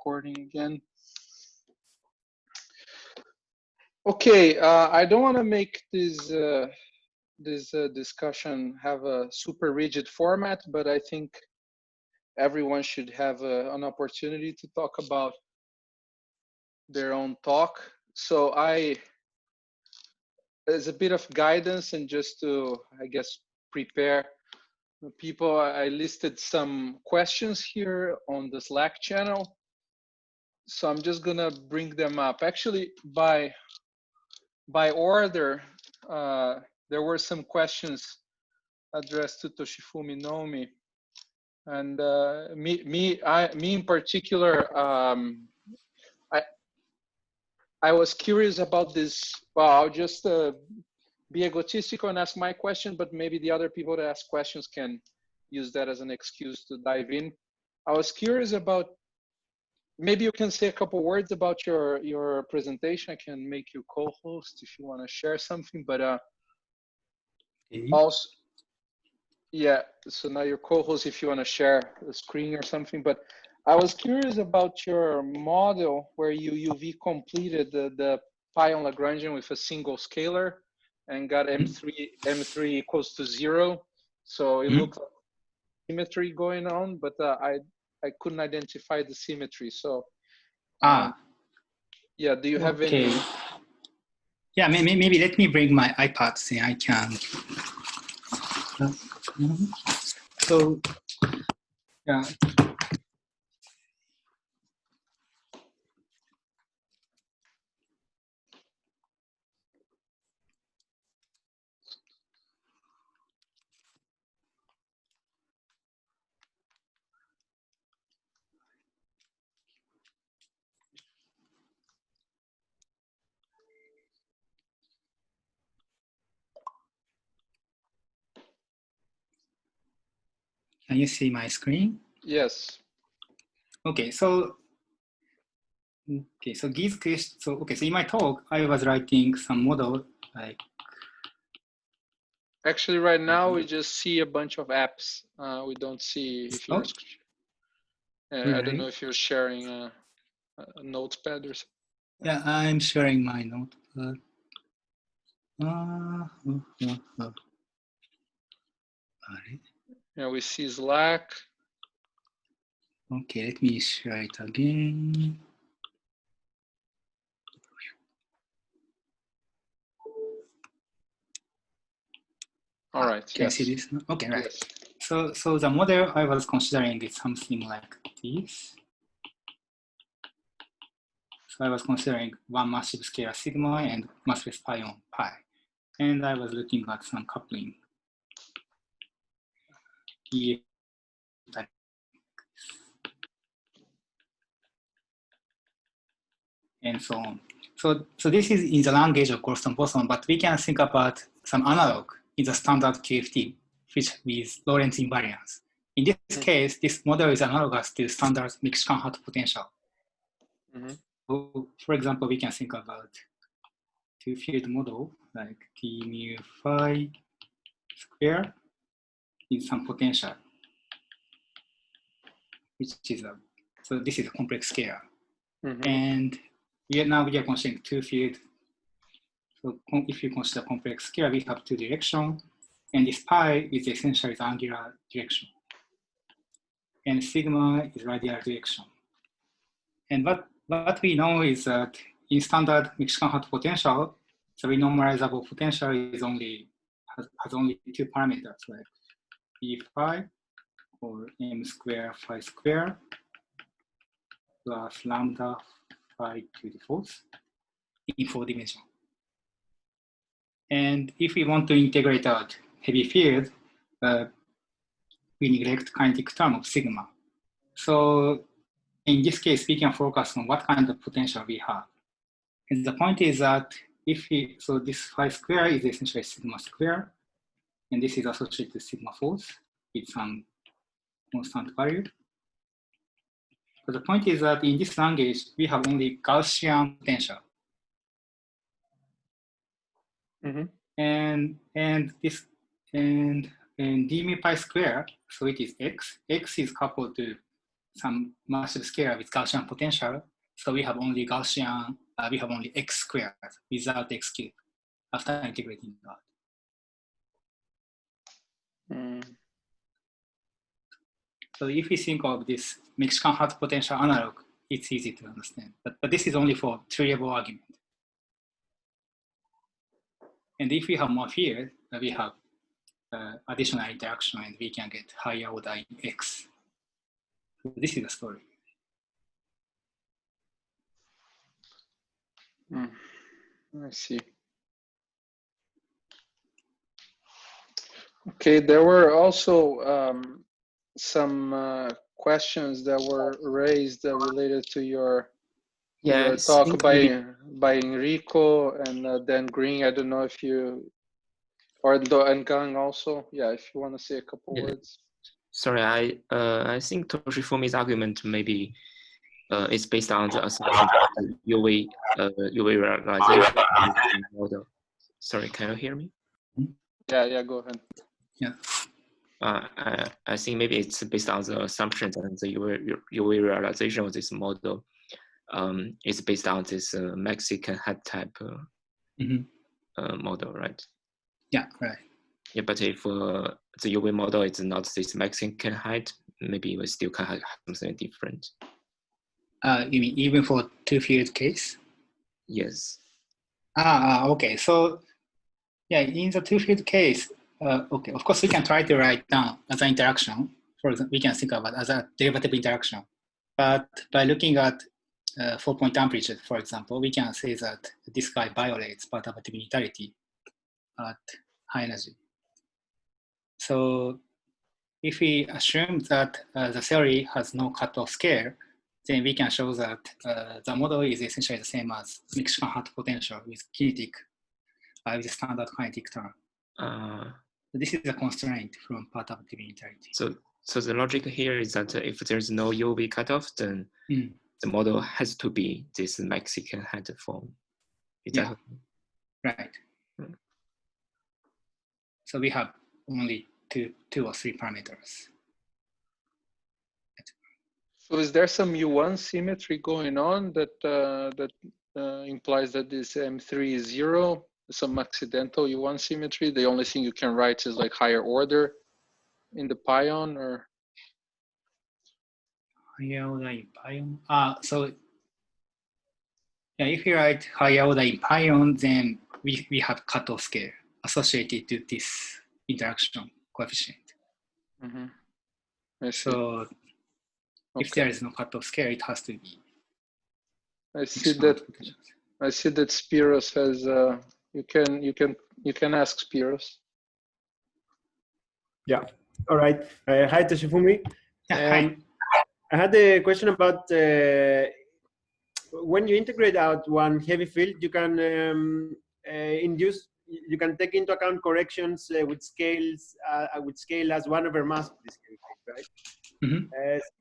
recording again. Okay, I don't want to make this discussion have a super rigid format, but I think everyone should have an opportunity to talk about their own talk. So as a bit of guidance and just to, I guess, prepare people, I listed some questions here on the Slack channel. So I'm just gonna bring them up. Actually, by order, there were some questions addressed to Toshifumi Noumi, and me in particular. I was curious about this. Well, I'll just be egotistical and ask my question, but maybe the other people that ask questions can use that as an excuse to dive in. I was curious about, maybe you can say a couple words about your presentation. I can make you co-host if you want to share something, but also, yeah, so now you're co-host if you want to share the screen or something. But I was curious about your model where you UV completed the pi on Lagrangian with a single scalar and got M3 equals to 0. So it looked like symmetry going on, but I couldn't identify the symmetry. So yeah, do you have any? Yeah, maybe let me bring my iPad so I can. So yeah. Can you see my screen? Yes. Okay, so these questions. So in my talk, I was writing some model like. Actually, right now we just see a bunch of apps. We don't see if you're. I don't know if you're sharing a notepad or something. Yeah, I'm sharing my notepad. Yeah, we see Slack. Okay, let me share it again. All right. Can you see this? Okay, right. Yes. So the model I was considering is something like this. So I was considering one massive scalar sigma and massless pi on pi. And I was looking at some coupling. And so on. So this is in the language of Goldstone boson, but we can think about some analog in the standard QFT, which with Lorentz invariance. In this case, this model is analogous to standard Mixed-Kanhat potential. So, for example, we can think about two-field model like T mu phi square in some potential, which is so this is a complex scalar. And now we are considering two-field. So if you consider complex scalar, we have two directions, and this pi is essentially the angular direction, and sigma is radial direction. And what we know is that in standard Mixed-Kanhat potential, the renormalizable potential is has only two parameters, like p phi or m square phi square plus lambda phi to the fourth in 4 dimensions. And if we want to integrate out heavy field, we neglect kinetic term of sigma. So in this case, we can focus on what kind of potential we have. And the point is that so this phi square is essentially sigma square, and this is associated to sigma force with some constant value. But the point is that in this language, we have only Gaussian potential. And d mu pi square, so it is x. X is coupled to some massive scalar with Gaussian potential. So we have only Gaussian, we have only x squared without x cubed after integrating that. So if we think of this Mexican hat potential analog, it's easy to understand. But this is only for triable argument. And if we have more field, we have additional interaction and we can get higher order in X. So this is the story. I see. Okay, there were also some questions that were raised related to your talk by Enrico and then Green. I don't know if you, and Gang also. Yeah, if you want to say a couple words. Sorry, I think Toshifumi's argument maybe is based on the assumption that UV realization model. Sorry, can you hear me? Yeah, go ahead. Yeah. I think maybe it's based on the assumption that the UV realization of this model is based on this Mexican hat type model, right? Yeah, right. Yeah, but if the UV model is not this Mexican height, maybe we still can have something different. You mean even for two-field case? Yes. Okay. So yeah, in the two-field case, okay, of course we can try to write down as an interaction. For example, we can think about as a derivative interaction. But by looking at 4-point amplitude, for example, we can say that this guy violates perturbative unitarity at high energy. So if we assume that the theory has no cutoff scale, then we can show that the model is essentially the same as Mexican hat potential with kinetic, with standard kinetic term. This is a constraint from perturbative unitarity. So the logic here is that if there's no UV cutoff, then the model has to be this Mexican hat form. Is that right? So we have only two or three parameters. So is there some U1 symmetry going on that implies that this M3 is 0? Some accidental U1 symmetry? The only thing you can write is like higher order in the pion, or? Higher order in pion. So yeah, if you write higher order in pion, then we have cutoff scale associated to this interaction coefficient. So if there is no cutoff scale, it has to be. I see that Spiros has. You can ask Spiros. Yeah. All right. Hi, Toshifumi. Hi. I had a question about when you integrate out one heavy field, you can you can take into account corrections with scale as 1/mass of this heavy field, right?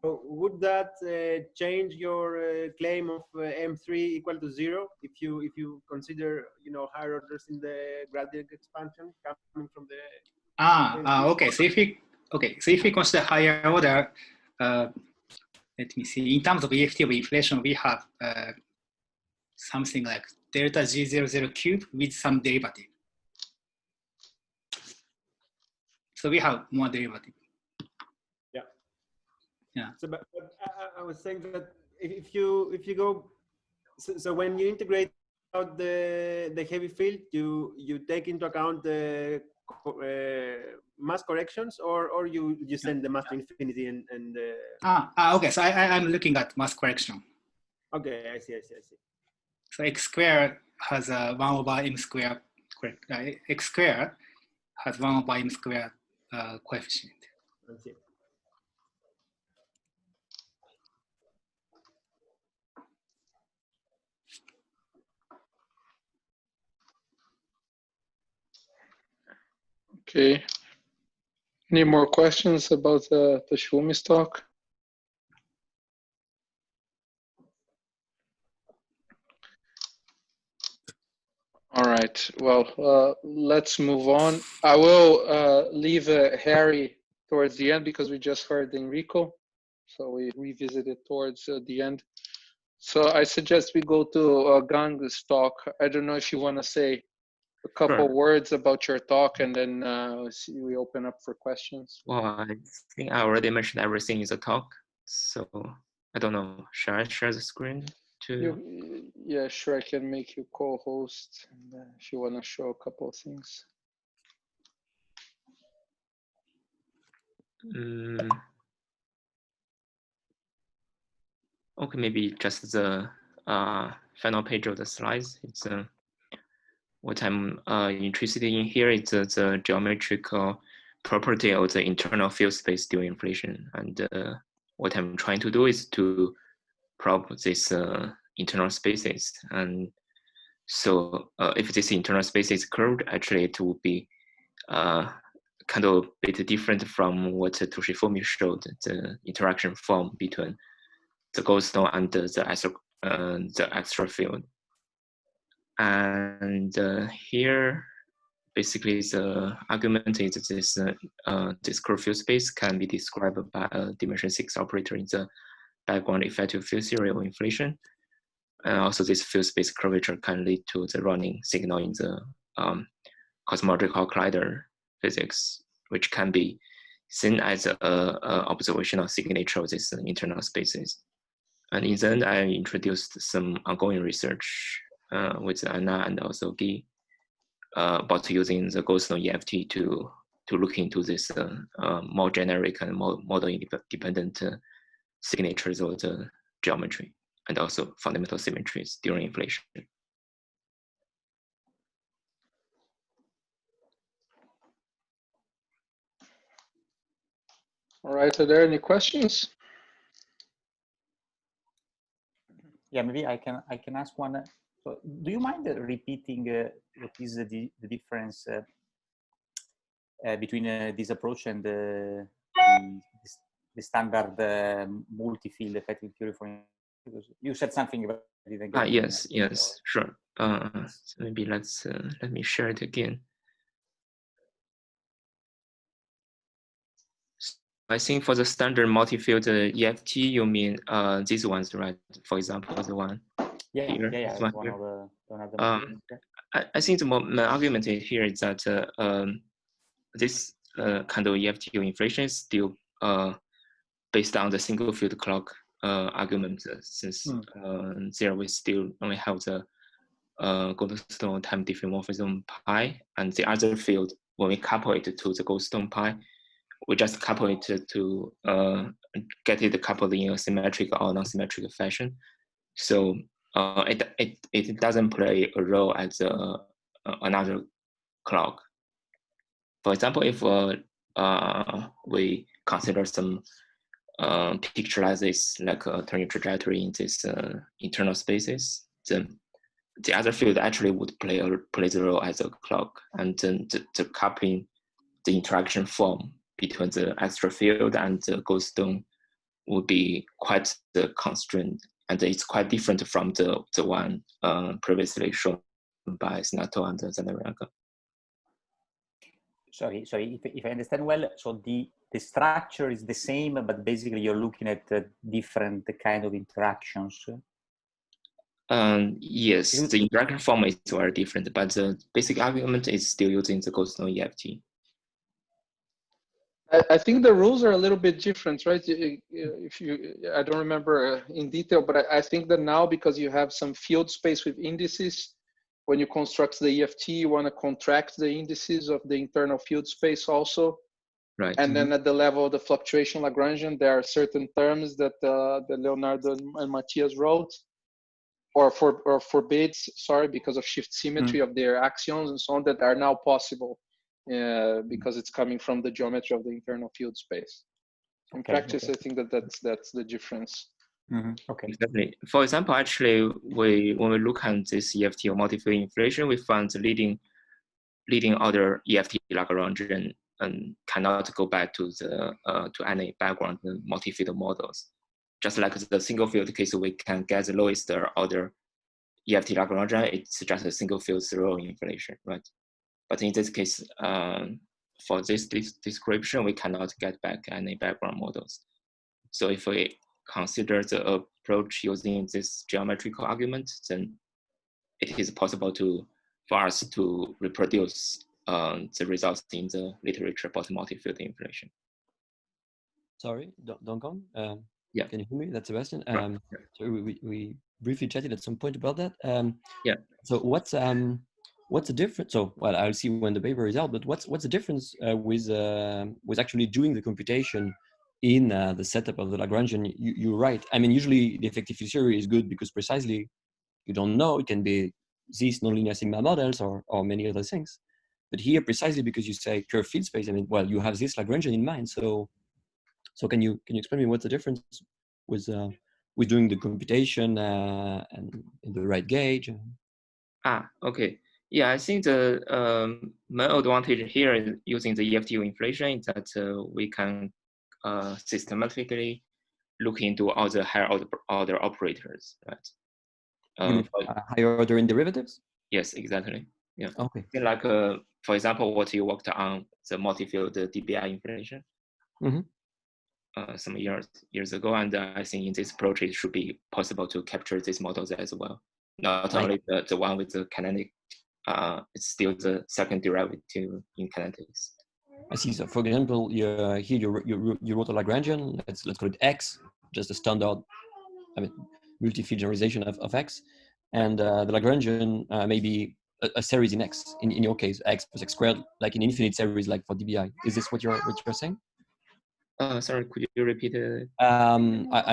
So would that change your claim of M3 equal to 0 if you consider higher orders in the gradient expansion coming from the okay. So if we consider higher order, let me see. In terms of EFT of inflation, we have something like delta G00 cube with some derivative. So we have more derivative. Yeah. So, but I was saying that if you go, so when you integrate out the heavy field, you take into account the mass corrections, or you send the mass to infinity and okay. So I'm looking at mass correction. Okay, I see. So x squared has a 1/m squared. Correct. X squared has 1/m squared coefficient. I see. Okay. Any more questions about Toshifumi's talk? All right. Well, let's move on. I will leave Harry towards the end because we just heard Enrico. So we revisit it towards the end. So I suggest we go to Gang's talk. I don't know if you want to say a couple words about your talk, and then we open up for questions. Well, I think I already mentioned everything in the talk. So I don't know, shall I share the screen too? Yeah, sure, I can make you co-host if you want to show a couple of things. Okay, maybe just the final page of the slides. It's what I'm interested in here is the geometrical property of the internal field space during inflation. And what I'm trying to do is to probe this internal spaces. And so if this internal space is curved, actually it will be kind of a bit different from what Toshifumi showed, the interaction form between the goldstone and the extra field. And here, basically, the argument is that this curved field space can be described by a dimension 6 operator in the background effective field theory of inflation. And also, this field space curvature can lead to the running signal in the cosmological collider physics, which can be seen as an observational signature of these internal spaces. And in the end, I introduced some ongoing research with Anna and also Guy about using the goldstone EFT to look into this more generic and more model-independent signatures of the geometry and also fundamental symmetries during inflation. All right, are there any questions? Yeah, maybe I can ask one. So do you mind repeating what is the difference between this approach and the standard multi-field effective theory for? Because you said something about it again. Yes, sure. So maybe let me share it again. I think for the standard multi-field EFT, you mean these ones, right? For example, the one here. Yeah. One one here. of the I think the my argument here is that this kind of EFT of inflation is still based on the single field clock argument, since there we still only have the goldstone time diffeomorphism pi, and the other field, when we couple it to the goldstone pi, we just couple it to get it coupled in a symmetric or non-symmetric fashion. So it doesn't play a role as another clock. For example, if we consider some picture like this, like a turning trajectory in this internal spaces, then the other field actually would play the role as a clock, and then the coupling, the interaction form between the extra field and the goldstone would be quite constrained, and it's quite different from the one previously shown by Snato and Zanaraga. Sorry, if I understand well, so the structure is the same, but basically you're looking at different kind of interactions. Yes, the interaction form is very different, but the basic argument is still using the goldstone EFT. I think the rules are a little bit different, right? If you, I don't remember in detail, but I think that now, because you have some field space with indices, when you construct the EFT, you want to contract the indices of the internal field space also. Right. And then at the level of the fluctuation Lagrangian, there are certain terms that that Leonardo and Matthias wrote, or forbids, sorry, because of shift symmetry of their axions and so on, that are now possible because it's coming from the geometry of the internal field space. In practice, I think that's the difference. Okay. Exactly. For example, actually, when we look at this EFT or multi-field inflation, we found the leading order EFT Lagrangian and cannot go back to the to any background multi-field models. Just like the single field case, we can get the lowest order EFT Lagrangian. It's just a single field zero inflation, right? But in this case, for this description, we cannot get back any background models. So if we consider the approach using this geometrical argument, then it is possible for us to reproduce the results in the literature about multi-field inflation. Sorry, Duncan. Yeah. Can you hear me? That's Sebastian. Right. So we briefly chatted at some point about that. Yeah. So what's the difference? So well, I'll see when the paper is out. But what's the difference with actually doing the computation in the setup of the Lagrangian? You're right. I mean, usually the effective field theory is good because precisely you don't know. It can be these nonlinear sigma models or many other things. But here, precisely because you say curved field space, I mean, well, you have this Lagrangian in mind. So can you explain me what's the difference with doing the computation and in the right gauge? Okay. Yeah, I think the main advantage here is using the EFT of inflation is that we can systematically look into all the higher order operators, right? You mean higher order in derivatives? Yes, exactly. Yeah. Okay. Like, for example, what you worked on, the multi-field DBI inflation some years ago, and I think in this approach it should be possible to capture these models as well. Not only the one with the kinetic, it's still the second derivative in kinetics. I see. So, for example, here you wrote a Lagrangian. Let's call it X, just a standard, I mean, multi-field generalization of X, and the Lagrangian may be a series in X. In your case, X plus X squared, like an infinite series, like for DBI. Is this what you're saying? Sorry, could you repeat it? I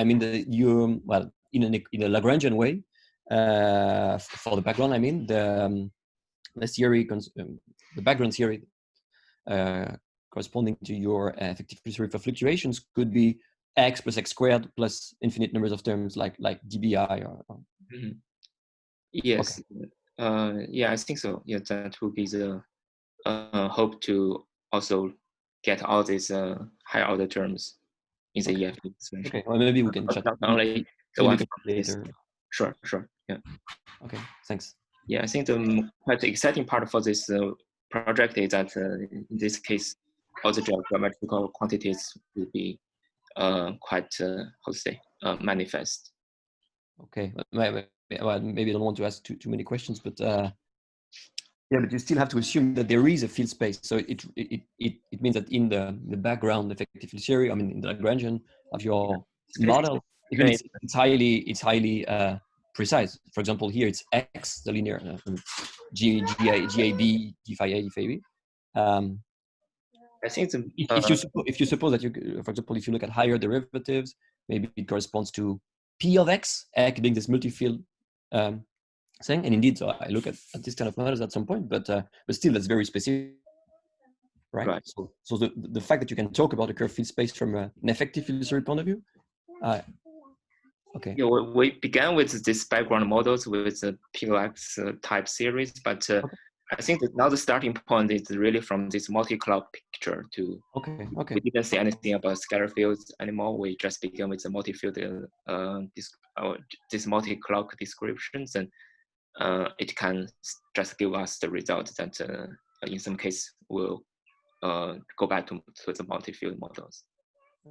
mean in a Lagrangian way. For the background, I mean the theory, the background theory corresponding to your effective theory for fluctuations could be X plus X squared plus infinite numbers of terms like DBI or. Yes. Okay. Yeah, I think so. Yeah, that would be the hope to also get all these higher order terms in the EFT expansion. Okay, well, maybe we can chat not only the one later. Sure. Yeah. Okay, thanks. Yeah, I think the quite exciting part for this project is that in this case, all the geometrical quantities will be quite how to say manifest. Okay, well, maybe I don't want to ask too many questions, but yeah, but you still have to assume that there is a field space. So it means that in the background effective field theory, I mean in the Lagrangian of your model, it's highly precise. For example, here it's X, the linear GAB, D phi A, D phi B. I think if you suppose that for example, if you look at higher derivatives, maybe it corresponds to P of X being this multi-field thing. And indeed, so I look at this kind of models at some point, but still that's very specific, right? So the fact that you can talk about a curved field space from an effective field theory point of view. Okay. Yeah, we began with this background models with the PLX type series, but I think that now the starting point is really from this multi-cloud picture to. Okay. We didn't say anything about scalar fields anymore. We just began with the multi-field, this multi-cloud descriptions, and it can just give us the result that in some case will go back to the multi-field models.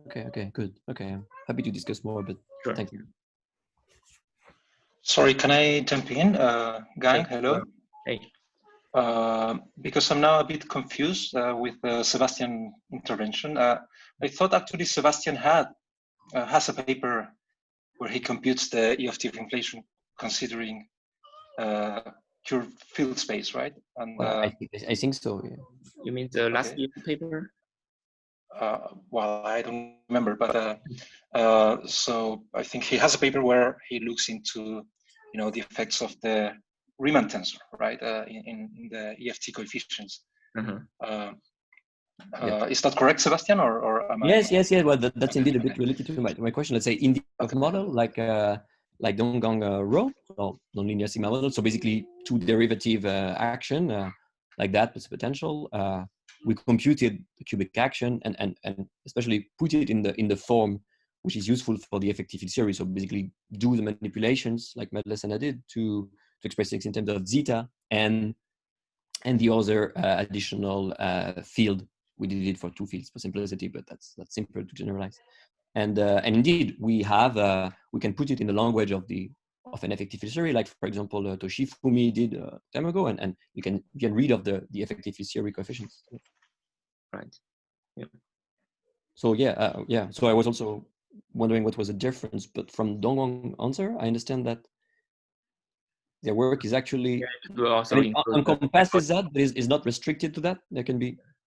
Okay, good. Okay, I'm happy to discuss more, but sure. Thank you. Sorry, can I jump in, gang? Hello. Hey. Because I'm now a bit confused with Sebastian's intervention. I thought actually Sebastian has a paper where he computes the EFT of inflation considering curved field space, right? And well, I think so. Yeah. You mean the last year paper? Well, I don't remember, but so I think he has a paper where he looks into, the effects of the Riemann tensor, right, in the EFT coefficients. Is that correct, Sebastian, or am yes, yes. Well, that's indeed a bit related to my question. Let's say in the model, like Donggang rho, or nonlinear sigma model. So basically, two derivative action like that plus potential. We computed the cubic action and especially put it in the form which is useful for the effective field theory. So basically do the manipulations like Madeleine and I did to express things in terms of zeta and the other additional field. We did it for two fields for simplicity, but that's simple to generalize. And indeed, we can put it in the language of an effective field theory, like for example, Toshifumi did time ago, and you can read of the effective field theory coefficients. Right. Yeah. So yeah. So I was also wondering what was the difference, but from Dongwang's answer, I understand that their work is actually encompasses that, but is not restricted to that.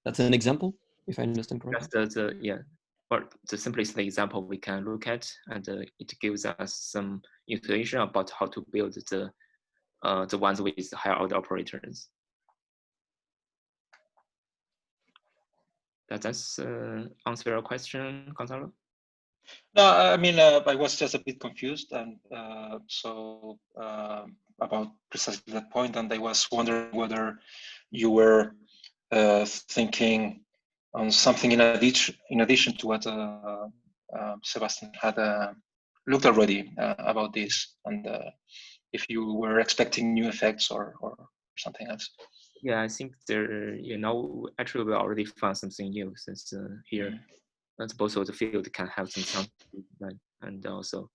That's an example, if I understand correctly. Just or the simplest example we can look at, and it gives us some information about how to build the ones with higher order operators. Does that answer your question, Gonzalo? No, I mean, I was just a bit confused, and about precisely that point, and I was wondering whether you were thinking on something in addition to what Sebastian had looked already about this, and if you were expecting new effects or something else. Yeah, I think actually we already found something new, since here, that both of the field can have some sound, and also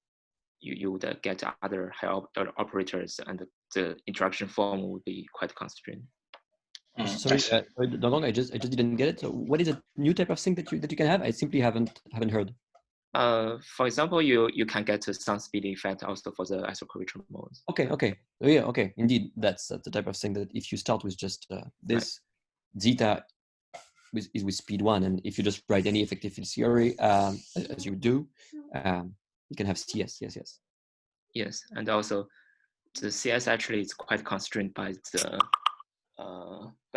you would get other higher order operators, and the interaction form would be quite constrained. Sorry, Dongwang, I just didn't get it. So what is a new type of thing that you can have? I simply haven't heard. For example, you can get a sound speed effect also for the isocurvature modes. Okay. Yeah, okay. Indeed, that's the type of thing that if you start with just this zeta is with speed 1, and if you just write any effective field theory as you do, you can have CS. Yes, and also the CS actually is quite constrained by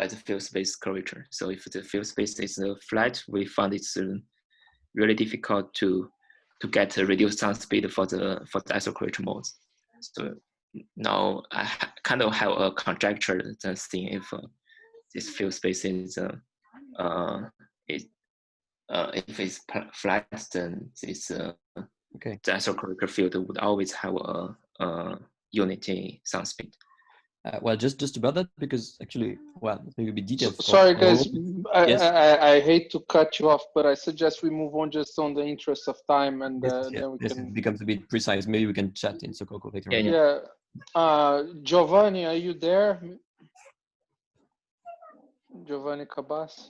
the field space curvature. So if the field space is flat, we found it's really difficult to get a reduced sound speed for the isocurvature modes. So now I kind of have a conjecture that seeing if this field space is if it's flat, then this the isocurvature field would always have a unity sound speed. Well, just about that, because actually, well, maybe a bit detailed. Sorry, guys, I hate to cut you off, but I suggest we move on just on the interest of time, and then we can. It becomes a bit precise. Maybe we can chat in Sokoko later. Yeah. Giovanni, are you there? Giovanni Cabass.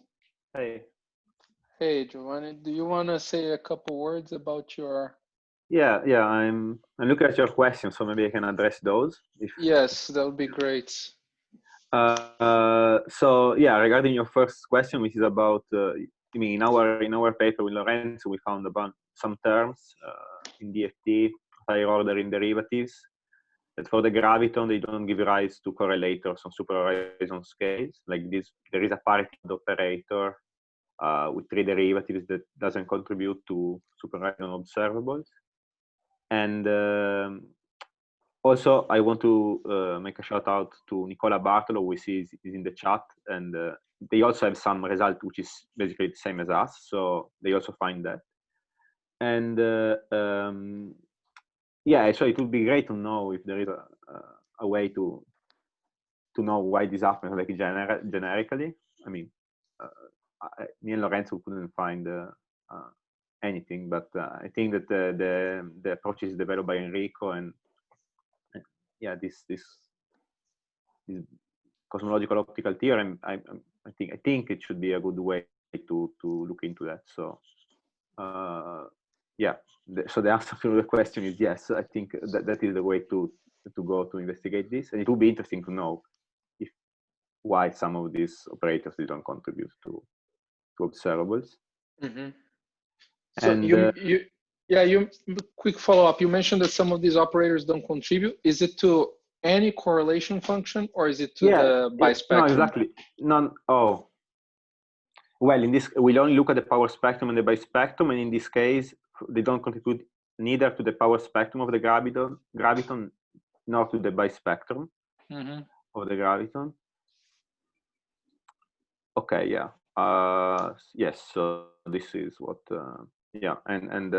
Hey, Giovanni. Do you want to say a couple words about your? Yeah. I'm looking at your questions, so maybe I can address those. Yes, that would be great. So yeah, regarding your first question, which is about, in our paper with Lorenzo, we found some terms in DFT, higher ordering derivatives, that for the graviton they don't give rise to correlators on super horizon scales. Like this, there is a parity operator with 3 derivatives that doesn't contribute to super horizon observables. And also, I want to make a shout out to Nicola Bartolo, who is in the chat, and they also have some result which is basically the same as us, so they also find that. And yeah, so it would be great to know if there is a way to know why this happens, like generically. I mean, me and Lorenzo couldn't find anything, but I think that the approach is developed by Enrico, and yeah, this cosmological optical theorem, I think it should be a good way to look into that. So yeah, so the answer to the question is yes. I think that is the way to go to investigate this, and it will be interesting to know why some of these operators don't contribute to observables. Mm-hmm. So quick follow-up. You mentioned that some of these operators don't contribute. Is it to any correlation function, or is it to the bispectrum? No, exactly. Well, in this, we'll only look at the power spectrum and the bispectrum, and in this case, they don't contribute neither to the power spectrum of the graviton nor to the bispectrum of the graviton. Okay, yeah. Yes, so this is what, yeah, and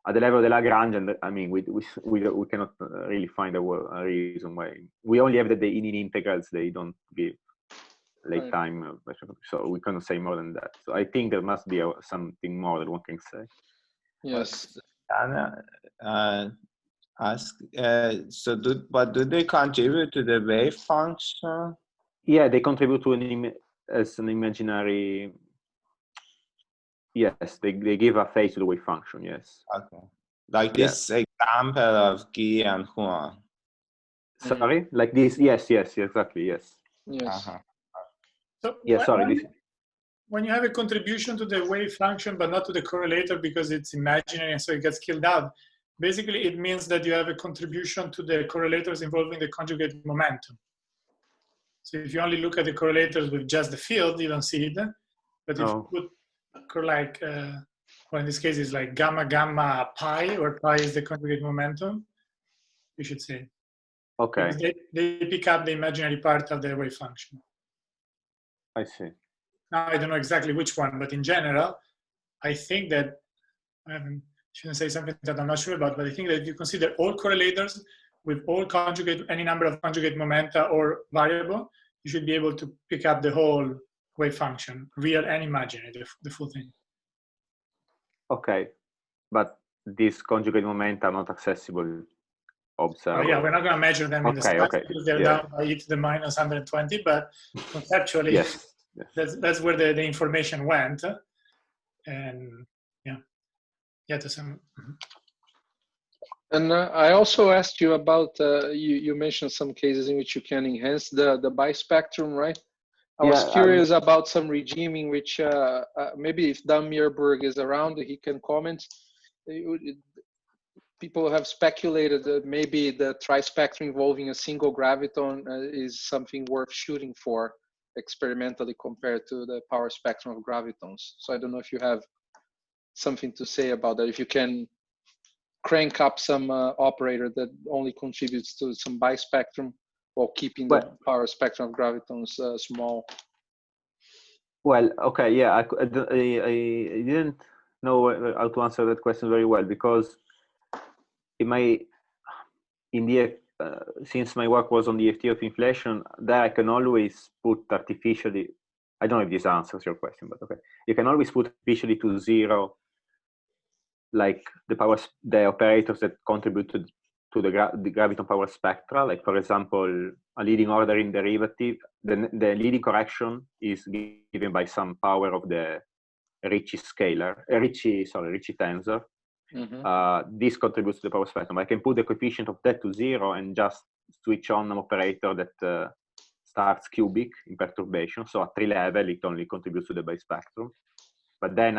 at the level of the Lagrange, and I mean, we cannot really find a reason why. We only have that the in integrals, they don't give late time. So we cannot say more than that. So I think there must be something more that one can say. Yes. Anna ask. So, do they contribute to the wave function? Yeah, they contribute to as an imaginary. Yes, they give a face to the wave function. Yes. Okay. Like this example of Guy and Huang. Sorry, like this? Yes, exactly. Yes. Yes. So yeah, sorry. When you have a contribution to the wave function, but not to the correlator because it's imaginary and so it gets killed out, basically it means that you have a contribution to the correlators involving the conjugate momentum. So if you only look at the correlators with just the field, you don't see it. But if you put like, well, in this case, it's like gamma gamma pi, where pi is the conjugate momentum, you should see it. Okay. Because they pick up the imaginary part of the wave function. I see. Now, I don't know exactly which one, but in general, I think that, I shouldn't say something that I'm not sure about, but I think that if you consider all correlators with all any number of conjugate momenta or variable, you should be able to pick up the whole wave function, real and imaginary, the full thing. Okay, but these conjugate momenta are not accessible. Observable. Yeah, we're not going to measure them in the slides because they're down by e to the minus 120, but conceptually, yes. That's where the information went. And to some. And I also asked you about, you mentioned some cases in which you can enhance the bispectrum, right? I was curious about some regime in which maybe if Dan Meerberg is around, he can comment. People have speculated that maybe the trispectrum involving a single graviton is something worth shooting for experimentally compared to the power spectrum of gravitons. So I don't know if you have something to say about that. If you can crank up some operator that only contributes to some bispectrum while keeping the power spectrum of gravitons small. Well, okay, yeah, I didn't know how to answer that question very well because since my work was on the EFT of inflation, there I can always put artificially. I don't know if this answers your question, but okay, you can always put artificially to zero, like the operators that contribute to the graviton power spectra. Like for example, a leading ordering derivative. The leading correction is given by some power of the Ricci tensor. This contributes to the power spectrum. I can put the coefficient of that to 0 and just switch on an operator that starts cubic in perturbation. So at 3 level, it only contributes to the bispectrum. But then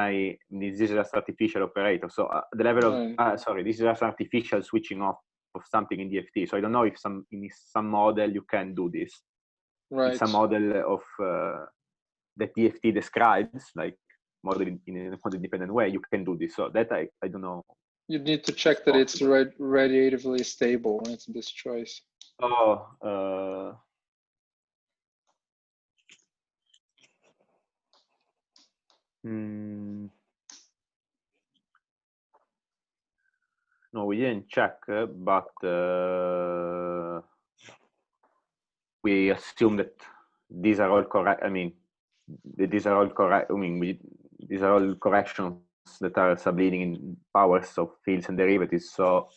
this is just artificial operator. So the level of, this is just artificial switching off of something in DFT. So I don't know if in some model you can do this. Right. It's a model of that DFT describes, like model in a model independent way. You can do this. So that I don't know. You need to check that it's radiatively stable. That's this choice. No, we didn't check, but we assume that these are all correct. I mean, these are all correct. I mean, these are all corrections that are subleading in powers of fields and derivatives. So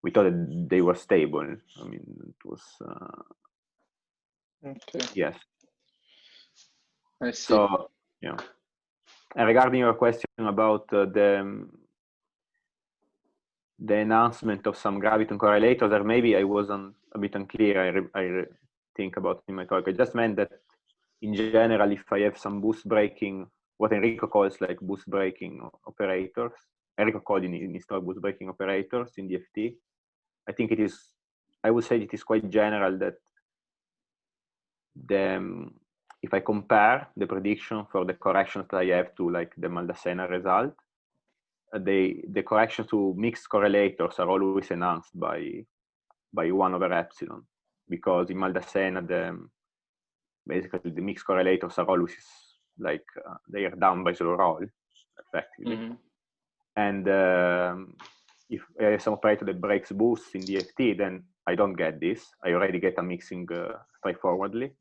we thought that they were stable. I mean, it was. Okay. Yes. I see. So yeah. And regarding your question about the announcement of some graviton correlators, or maybe I wasn't a bit unclear. I think about in my talk. I just meant that in general, if I have some boost breaking, what Enrico calls like boost breaking operators, Enrico called in his talk boost breaking operators in DFT. I think it is. I would say it is quite general that if I compare the prediction for the corrections that I have to like the Maldacena result, the corrections to mixed correlators are always enhanced by 1 over epsilon, because in Maldacena basically the mixed correlators are always like they are down by 0 roll effectively. And if I have some operator that breaks boosts in DFT, then I don't get this. I already get a mixing straightforwardly.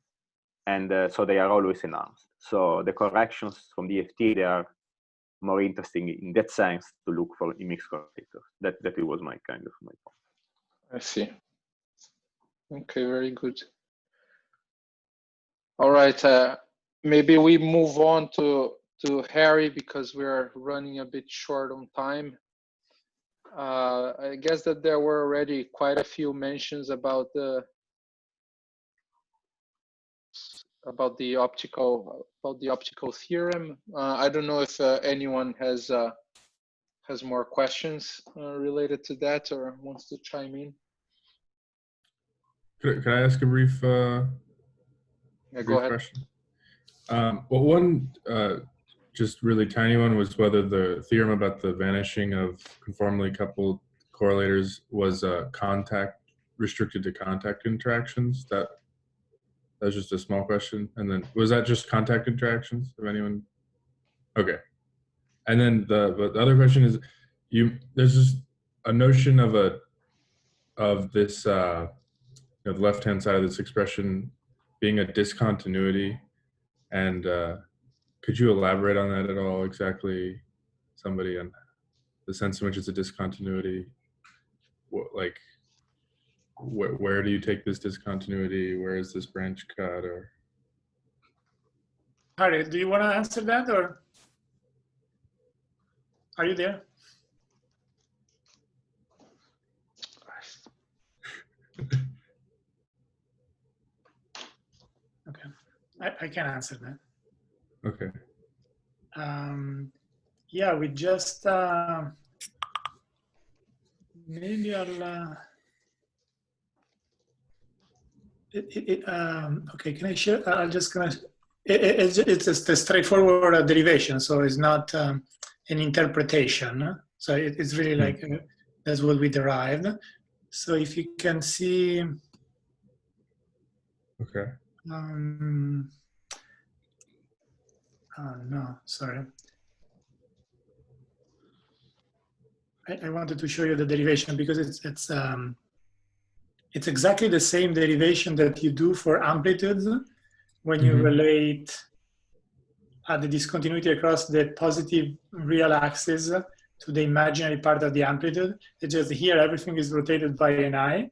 and so they are always enhanced. So the corrections from the EFT, they are more interesting in that sense to look for mixed correlators. That it was my kind of my point. I see. Okay, very good. All right, maybe we move on to Harry because we're running a bit short on time. I guess that there were already quite a few mentions about the optical theorem. I don't know if anyone has more questions related to that or wants to chime in. Could I ask a brief go ahead. question? Well, one just really tiny one was whether the theorem about the vanishing of conformally coupled correlators was restricted to contact interactions. That was just a small question. And then was that just contact interactions? If anyone? Okay. And then the other question is, there's just a notion of this the left-hand side of this expression being a discontinuity, and could you elaborate on that at all exactly, somebody, on the sense in which it's a discontinuity? Like, where do you take this discontinuity? Where is this branch cut? Or Harry, do you want to answer that, or are you there? Okay, I can answer that. Okay. Yeah, we just maybe I'll. Okay, can I share? I'm just gonna. It's a straightforward derivation, so it's not an interpretation. So it's really like that's what we derived. So if you can see. Okay. Oh, no, sorry. I wanted to show you the derivation because it's exactly the same derivation that you do for amplitudes when you relate the discontinuity across the positive real axis to the imaginary part of the amplitude. It's just here everything is rotated by an eye.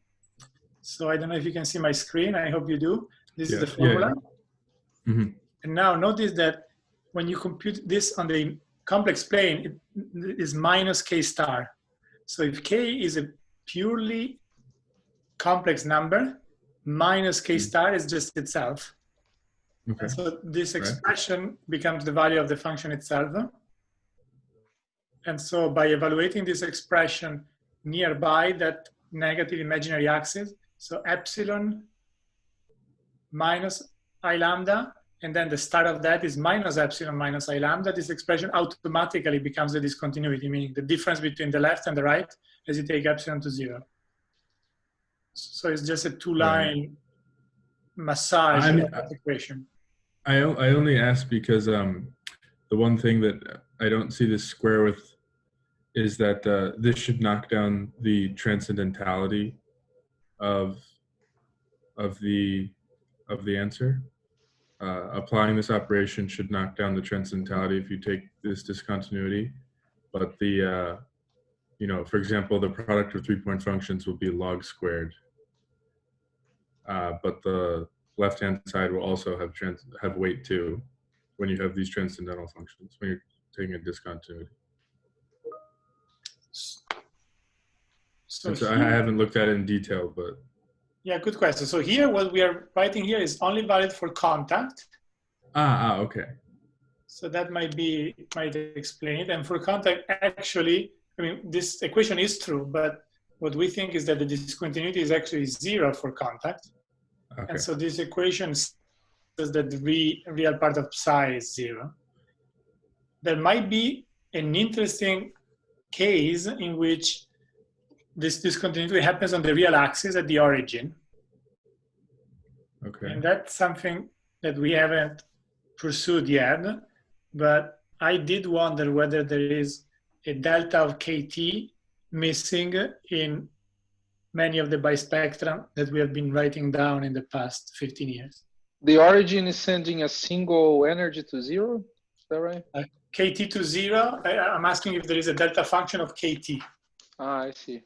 So I don't know if you can see my screen. I hope you do. This is the formula. Yeah. And now notice that when you compute this on the complex plane, it is minus k star. So if k is a purely complex number, minus k star is just itself. Okay. And so this expression becomes the value of the function itself. And so by evaluating this expression nearby that negative imaginary axis, so epsilon minus I lambda, and then the start of that is minus epsilon minus I lambda, this expression automatically becomes the discontinuity, meaning the difference between the left and the right as you take epsilon to 0. So it's just a two-line massage of that equation. I only ask because the one thing that I don't see this square with is that this should knock down the transcendentality of the answer. Applying this operation should knock down the transcendentality if you take this discontinuity, but the for example, the product of 3-point functions will be log squared, but the left-hand side will also have weight too when you have these transcendental functions, when you're taking a discontinuity. So I haven't looked at it in detail, but yeah, good question. So here, what we are writing here is only valid for contact. Okay. So that might explain it. And for contact, actually, I mean, this equation is true, but what we think is that the discontinuity is actually 0 for contact. Okay. And so this equation says that the real part of psi is 0. There might be an interesting case in which this discontinuity happens on the real axis at the origin. Okay. And that's something that we haven't pursued yet, but I did wonder whether there is a delta of KT missing in many of the bispectrum that we have been writing down in the past 15 years. The origin is sending a single energy to 0. Is that right? KT to 0. I'm asking if there is a delta function of KT. Ah, I see.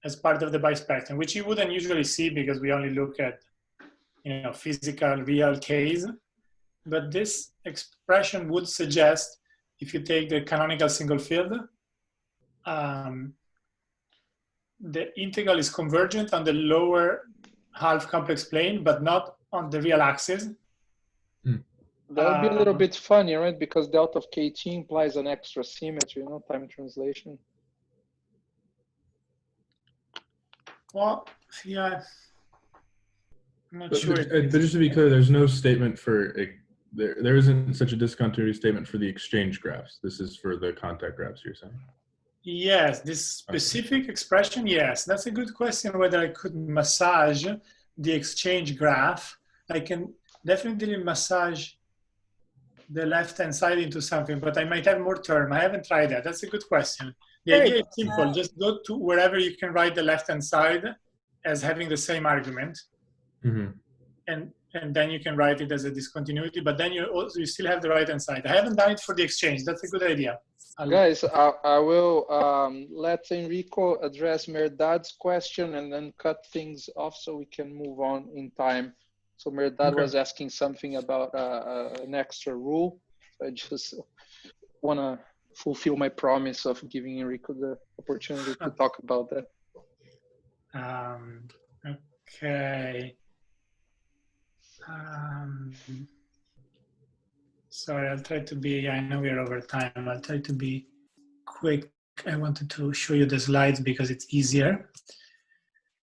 As part of the bispectrum, which you wouldn't usually see because we only look at, physical real case. But this expression would suggest, if you take the canonical single field, the integral is convergent on the lower half complex plane, but not on the real axis. That would be a little bit funny, right? Because delta of KT implies an extra symmetry, time translation. Well, yeah, I'm not But sure. Just to be clear, there's no statement for there isn't such a discontinuity statement for the exchange graphs. This is for the contact graphs, you're saying? Yes, this specific expression, yes. That's a good question, whether I could massage the exchange graph. I can definitely massage the left-hand side into something, but I might have more term. I haven't tried that. That's a good question. The idea is simple. Just go to wherever you can write the left-hand side as having the same argument. And then you can write it as a discontinuity, but then you still have the right-hand side. I haven't done it for the exchange. That's a good idea. Guys, I will let Enrico address Merdad's question and then cut things off so we can move on in time. So Merdad was asking something about an extra rule. I just want to fulfill my promise of giving Enrico the opportunity to talk about that. Okay. Sorry, I'll try to be, I know we're over time. I'll try to be quick. I wanted to show you the slides because it's easier.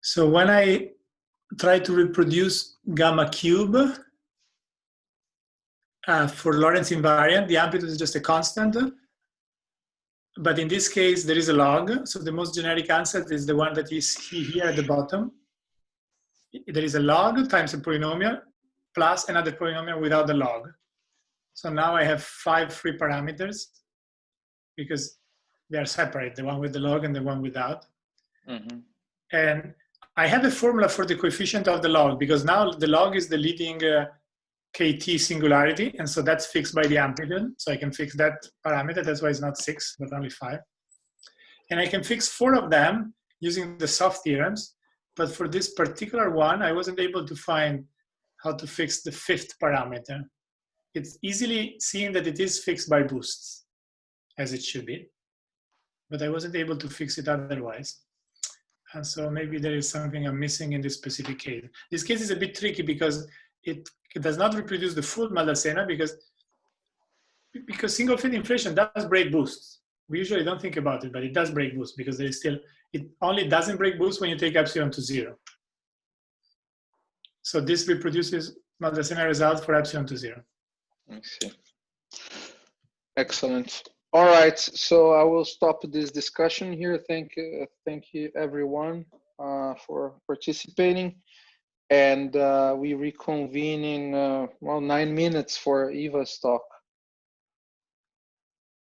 So when I try to reproduce gamma cube for Lorentz invariant, the amplitude is just a constant. But in this case, there is a log. So the most generic answer is the one that you see here at the bottom. There is a log times a polynomial plus another polynomial without the log. So now I have 5 free parameters because they are separate, the one with the log and the one without. And I have a formula for the coefficient of the log because now the log is the leading KT singularity. And so that's fixed by the amplitude. So I can fix that parameter. That's why it's not 6, but only 5. And I can fix 4 of them using the soft theorems. But for this particular one, I wasn't able to find how to fix the 5th parameter. It's easily seen that it is fixed by boosts, as it should be. But I wasn't able to fix it otherwise. And so maybe there is something I'm missing in this specific case. This case is a bit tricky because it does not reproduce the full Maldacena because single field inflation does break boosts. We usually don't think about it, but it does break boosts because there is still, it only doesn't break boosts when you take epsilon to 0. So this reproduces Maldacena results for epsilon to 0. I see. Excellent. All right, so I will stop this discussion here. Thank you everyone for participating. And we reconvene in 9 minutes for Eva's talk.